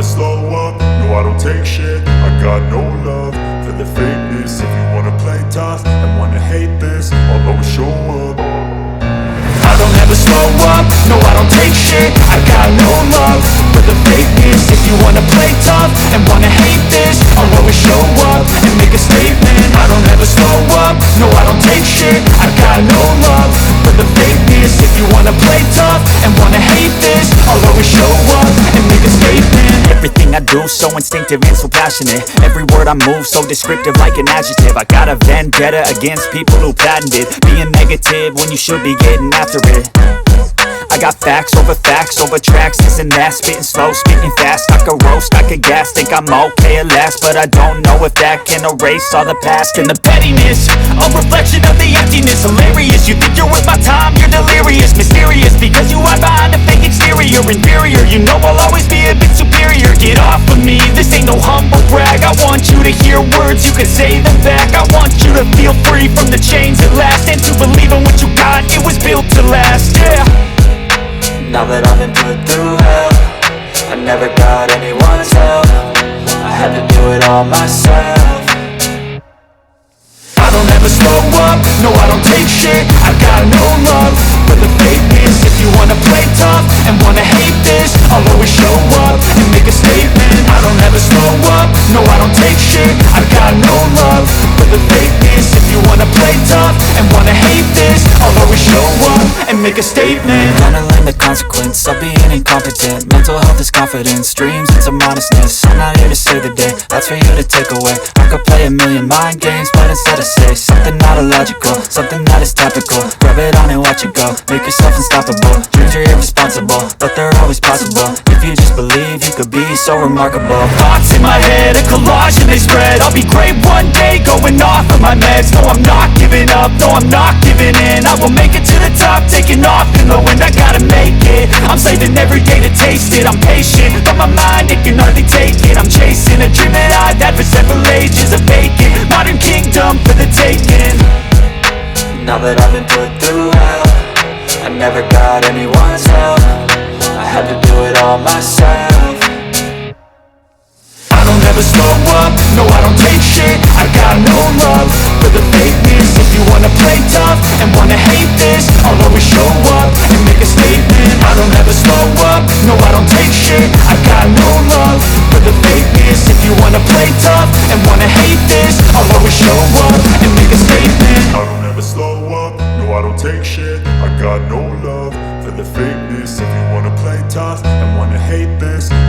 slow up, no I don't take shit. I got no love for the fakeness. If you wanna play tough and wanna hate this, I'll always show up. I don't ever slow up, no I don't take shit. I got no love for the fakeness. If you wanna play tough and wanna hate this, I'll always show up and make a statement. I don't ever slow up, no I don't take shit. I got no love for the fakeness. If you wanna play tough and wanna hate this, I'll always show up and make a statement. Everything I do so instinctive and so passionate. Every word I move so descriptive like an adjective. I got a vendetta against people who patented being negative when you should be getting after it. I got facts over tracks, this and that. Spitting slow, spitting fast, I could roast, I could gas. Think I'm okay at last, but I don't know if that can erase all the past. And the pettiness, a reflection of the emptiness. Hilarious, you think you're worth my time, you're delirious. Mysterious, because you hide behind a fake exterior. Inferior, you know I'll always be a bit superior. Get off of me, this ain't no humble brag. I want you to hear words, you can say them back. I want you to feel free from the chains at last, and to believe in what you got, it was built to last, yeah. Now that I've been put through hell, I never got anyone's help. I had to do it all myself. I don't ever slow up, no I don't take shit. I got no love for the fakeness. If you wanna play tough and wanna hate this, I'll always show up and make a statement. I don't ever slow up, no I don't take shit. I got no love for the fakeness. If you wanna play tough and wanna hate this, I'll always show up and make a statement. Gonna learn the consequence of being incompetent. Mental health is confidence, dreams into modestness. I'm not here to save the day, that's for you to take away. I could play a million mind games, but instead I say something not illogical, something that is topical. Rub it on and watch it go, make yourself unstoppable. Dreams are irresponsible, but they're always possible. If you just believe, you could be so remarkable. Thoughts in my head, a collage and they spread. I'll be great one day, going off of my meds. No, I'm not giving up, no, I'm not giving in. I will make it to the top, taking off in the wind. I gotta make it, I'm saving every day to taste it. I'm patient, but my mind, it can hardly take it. I'm chasing a dream that I've had for several ages. A vacant, modern kingdom for the taking. Now that I've been put through hell, I never got anyone's help. I had to do it all myself. I don't ever slow up, no I don't take shit. I got no love for the fakeness. If you wanna play tough and wanna hate this, I'll always show up and make a statement. I don't ever slow up, no I don't take shit. I